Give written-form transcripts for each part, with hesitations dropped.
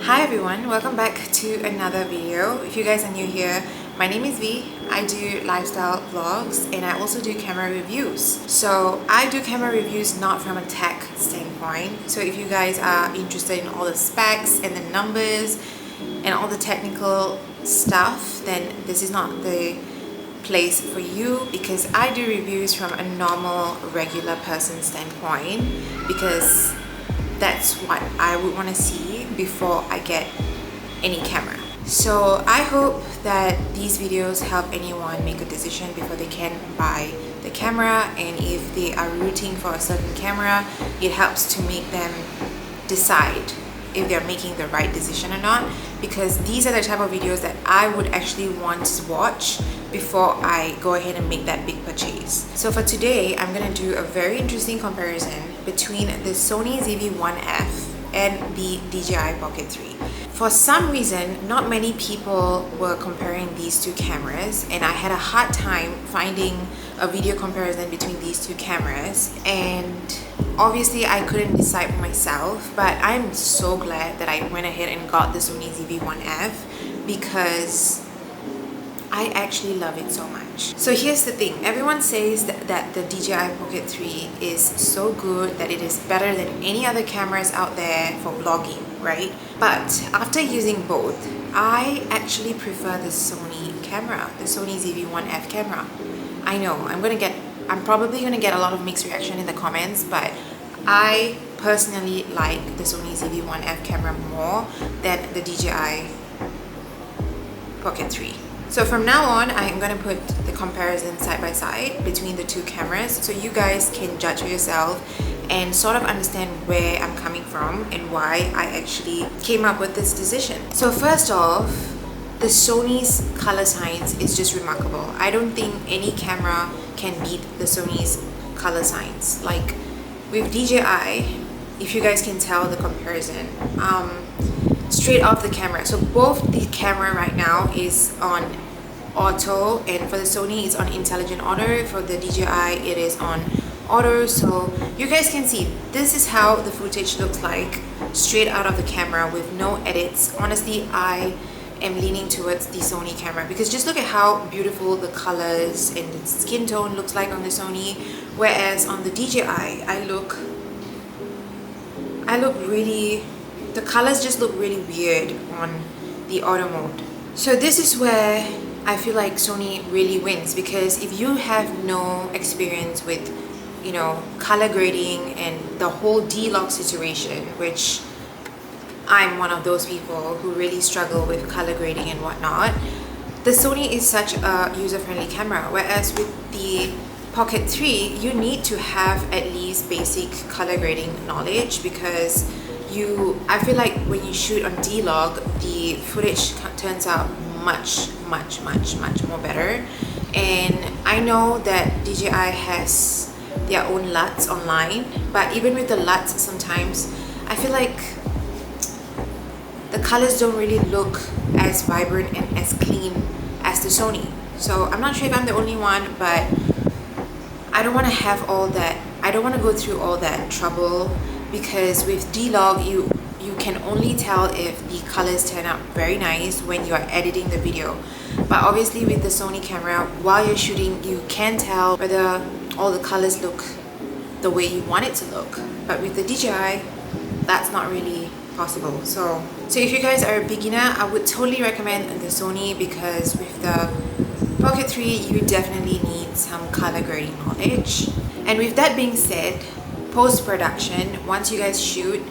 Hi everyone, welcome back to another video. If you guys are new here, my name is V. I do lifestyle vlogs and I also do camera reviews. So I do camera reviews not from a tech standpoint. So if you guys are interested in all the specs and the numbers and all the technical stuff, then this is not the place for you, because I do reviews from a normal regular person standpoint, because that's what I would want to see before I get any camera. So I hope that these videos help anyone make a decision before they can buy the camera, and if they are rooting for a certain camera, it helps to make them decide if they're making the right decision or not, because these are the type of videos that I would actually want to watch before I go ahead and make that big purchase. So for today, I'm gonna do a very interesting comparison between the Sony ZV-1F and the DJI Pocket 3. For some reason, not many people were comparing these two cameras, and I had a hard time finding a video comparison between these two cameras, and obviously I couldn't decide for myself, but I'm so glad that I went ahead and got the Sony ZV-1F because I actually love it so much. So here's the thing, everyone says that the DJI Pocket 3 is so good, that it is better than any other cameras out there for vlogging, right? But after using both, I actually prefer the Sony camera, the Sony ZV-1F camera. I know, I'm probably gonna get a lot of mixed reaction in the comments, but I personally like the Sony ZV-1F camera more than the DJI Pocket 3. So from now on, I am going to put the comparison side by side between the two cameras, so you guys can judge for yourself and sort of understand where I'm coming from and why I actually came up with this decision. So first off, the Sony's color science is just remarkable. I don't think any camera can beat the Sony's color science. Like with DJI, if you guys can tell the comparison, straight off the camera. So both the camera right now is on auto, and for the Sony it's on intelligent auto. For the DJI it is on auto. So you guys can see this is how the footage looks like straight out of the camera with no edits. Honestly, I am leaning towards the Sony camera, because just look at how beautiful the colors and the skin tone looks like on the Sony, whereas on the DJI I look really, the colors just look really weird on the auto mode. So this is where I feel like Sony really wins, because if you have no experience with, you know, color grading and the whole D-Log situation, which I'm one of those people who really struggle with color grading and whatnot, the Sony is such a user-friendly camera, whereas with the Pocket 3 you need to have at least basic color grading knowledge, because I feel like when you shoot on D-Log, the footage turns out much more better. And I know that DJI has their own LUTs online, but even with the LUTs, sometimes I feel like the colors don't really look as vibrant and as clean as the Sony. So I'm not sure if I'm the only one, but I don't want to have all that, I don't want to go through all that trouble, because with D-Log you can only tell if the colors turn out very nice when you are editing the video. But obviously with the Sony camera, while you're shooting, you can tell whether all the colors look the way you want it to look. But with the DJI, that's not really possible. So if you guys are a beginner, I would totally recommend the Sony, because with the Pocket 3 you definitely need some color grading knowledge. And with that being said, post-production, once you guys shoot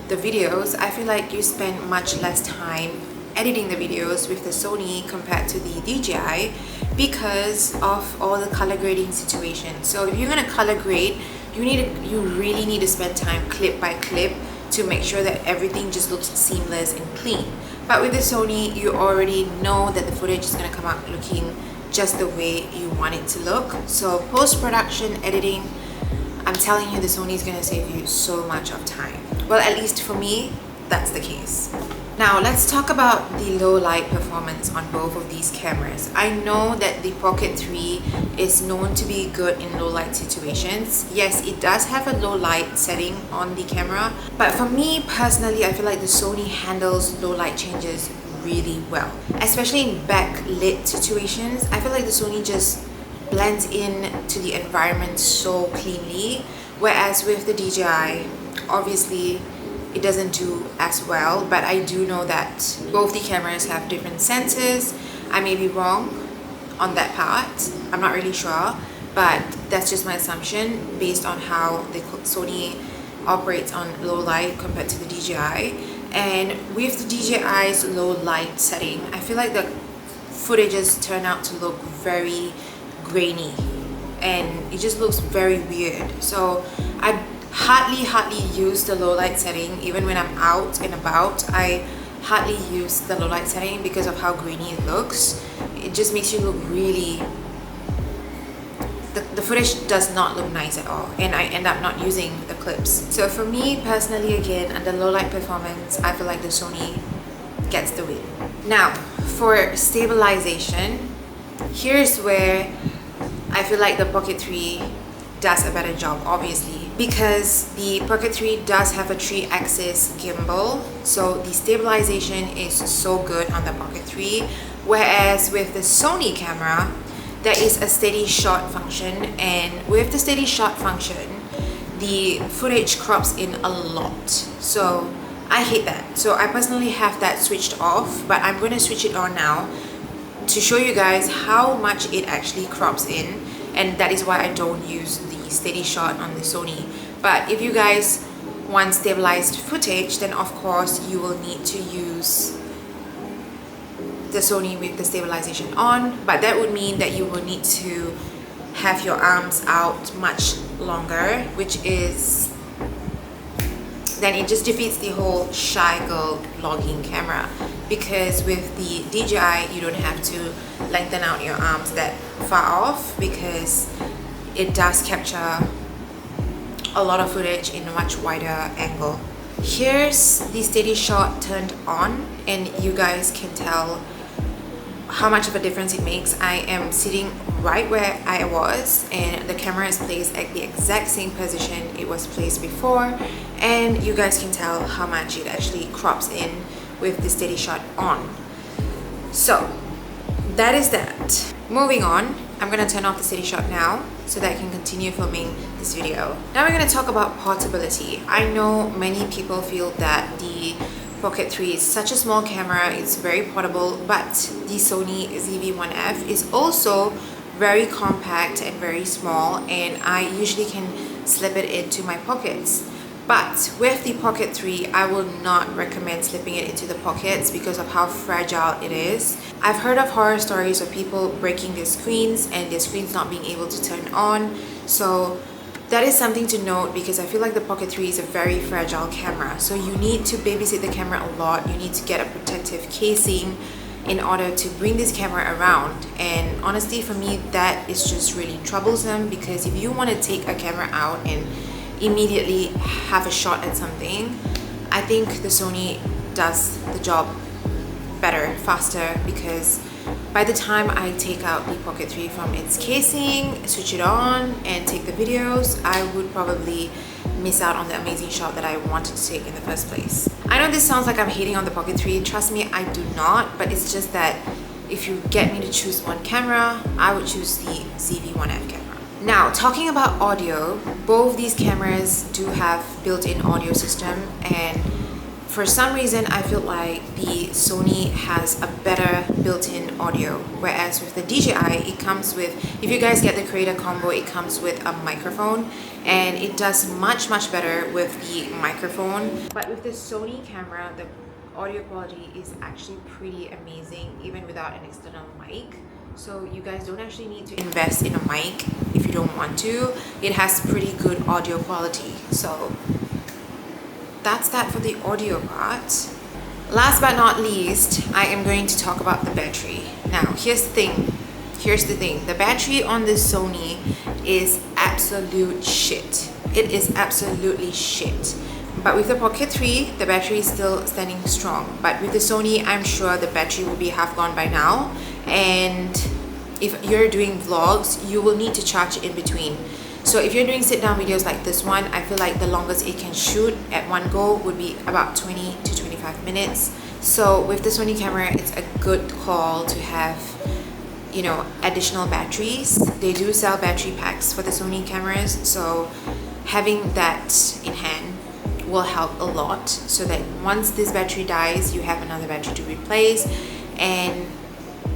the videos, I feel like you spend much less time editing the videos with the Sony compared to the DJI, because of all the color grading situation. So if you're gonna color grade, you really need to spend time clip by clip to make sure that everything just looks seamless and clean. But with the Sony, you already know that the footage is gonna come out looking just the way you want it to look. So post-production editing, I'm telling you, the Sony is gonna save you so much of time. Well, at least for me, that's the case. Now let's talk about the low light performance on both of these cameras. I know that the Pocket 3 is known to be good in low light situations. Yes, it does have a low light setting on the camera, but for me personally, I feel like the Sony handles low light changes really well. Especially in backlit situations, I feel like the Sony just blends in to the environment so cleanly, whereas with the DJI, obviously it doesn't do as well. But I do know that both the cameras have different sensors. I may be wrong on that part, I'm not really sure, but that's just my assumption based on how the Sony operates on low light compared to the DJI. And with the DJI's low light setting, I feel like the footages turn out to look very grainy and it just looks very weird. So I hardly use the low light setting. Even when I'm out and about, I hardly use the low light setting because of how grainy it looks. It just makes you look really, the footage does not look nice at all, and I end up not using the clips. So for me personally, again, under low light performance, I feel like the Sony gets the win. Now for stabilization, here's where I feel like the Pocket 3 does a better job, obviously, because the Pocket 3 does have a 3-axis gimbal, so the stabilization is so good on the Pocket 3, whereas with the Sony camera, there is a steady shot function, and with the steady shot function, the footage crops in a lot. So I hate that. So I personally have that switched off, but I'm going to switch it on now to show you guys how much it actually crops in, and that is why I don't use the steady shot on the Sony. But if you guys want stabilized footage, then of course you will need to use the Sony with the stabilization on, but that would mean that you will need to have your arms out much longer, which is, then it just defeats the whole shy girl vlogging camera, because with the DJI you don't have to lengthen out your arms that far off, because it does capture a lot of footage in a much wider angle. Here's the steady shot turned on, and you guys can tell how much of a difference it makes. I am sitting right where I was, and the camera is placed at the exact same position it was placed before, and you guys can tell how much it actually crops in with the steady shot on. So that is that. Moving on, I'm gonna turn off the steady shot now so that I can continue filming this video. Now we're gonna talk about portability. I know many people feel that the Pocket 3 is such a small camera, it's very portable, but the Sony ZV-1F is also very compact and very small, and I usually can slip it into my pockets. But with the Pocket 3, I will not recommend slipping it into the pockets because of how fragile it is. I've heard of horror stories of people breaking their screens and their screens not being able to turn on. So that is something to note, because I feel like the Pocket 3 is a very fragile camera. So you need to babysit the camera a lot. You need to get a protective casing in order to bring this camera around. And honestly, for me, that is just really troublesome, because if you want to take a camera out and immediately have a shot at something, I think the Sony does the job better, faster, because by the time I take out the Pocket 3 from its casing, switch it on and take the videos, I would probably miss out on the amazing shot that I wanted to take in the first place. I know this sounds like I'm hating on the Pocket 3, trust me, I do not, but it's just that if you get me to choose one camera, I would choose the ZV-1F camera. Now, talking about audio, both these cameras do have built-in audio system, and for some reason I feel like the Sony has a better built-in audio, whereas with the DJI it comes with, if you guys get the creator combo, it comes with a microphone, and it does much better with the microphone. But with the Sony camera, the audio quality is actually pretty amazing even without an external mic. So you guys don't actually need to invest in a mic if you don't want to. It has pretty good audio quality. So that's that for the audio part. Last but not least, I am going to talk about the battery. Now, here's the thing. The battery on this Sony is absolute shit. It is absolutely shit. But with the Pocket 3, the battery is still standing strong. But with the Sony, I'm sure the battery will be half gone by now. And if you're doing vlogs, you will need to charge it in between. So if you're doing sit down videos like this one, I feel like the longest it can shoot at one go would be about 20 to 25 minutes. So with the Sony camera, it's a good call to have, you know, additional batteries. They do sell battery packs for the Sony cameras, so having that in hand will help a lot, so that once this battery dies, you have another battery to replace and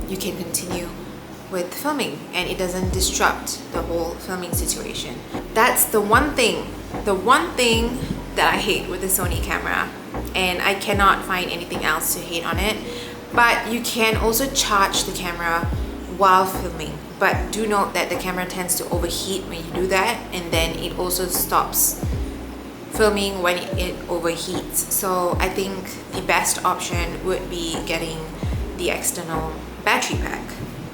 you can continue with filming and it doesn't disrupt the whole filming situation. That's the one thing that I hate with the Sony camera, and I cannot find anything else to hate on it. But you can also charge the camera while filming, but do note that the camera tends to overheat when you do that, and then it also stops filming when it overheats. So I think the best option would be getting the external battery pack.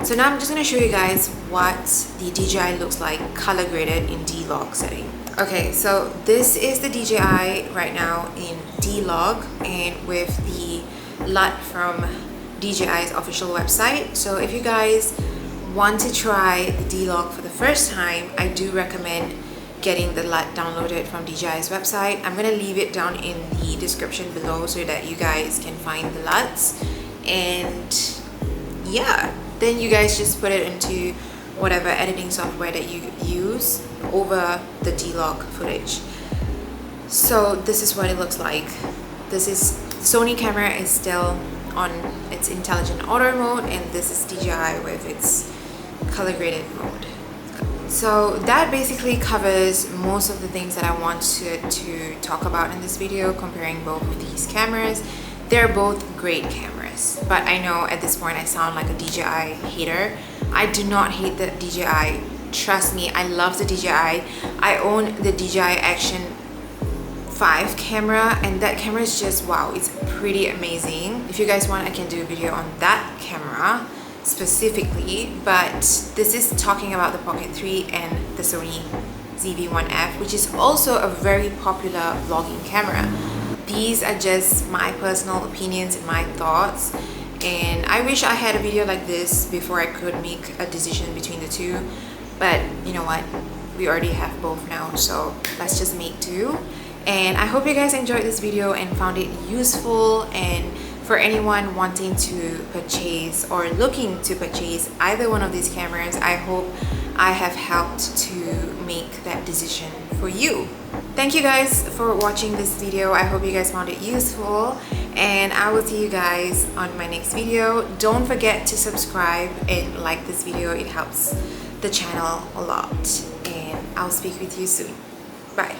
So now I'm just going to show you guys what the DJI looks like color graded in D-Log setting. Okay, so this is the DJI right now in D-Log and with the LUT from DJI's official website. So if you guys want to try the D-Log for the first time, I do recommend getting the LUT downloaded from DJI's website. I'm going to leave it down in the description below so that you guys can find the LUTs. And yeah, then you guys just put it into whatever editing software that you use over the D-Log footage. So this is what it looks like. This is Sony camera is still on its intelligent auto mode, and this is DJI with its color graded mode. So that basically covers most of the things that I wanted to talk about in this video, comparing both of these cameras. They're both great cameras, but I know at this point I sound like a DJI hater. I do not hate the DJI. Trust me, I love the DJI. I own the DJI Action 5 camera, and that camera is just wow, it's pretty amazing. If you guys want, I can do a video on that camera specifically, but this is talking about the Pocket 3 and the Sony ZV-1F, which is also a very popular vlogging camera. These are just my personal opinions and my thoughts, and I wish I had a video like this before I could make a decision between the two, but you know what, we already have both now, so let's just make do. And I hope you guys enjoyed this video and found it useful. And for anyone wanting to purchase or looking to purchase either one of these cameras, I hope I have helped to make that decision for you. Thank you guys for watching this video. I hope you guys found it useful, and I will see you guys on my next video. Don't forget to subscribe and like this video. It helps the channel a lot, and I'll speak with you soon. Bye.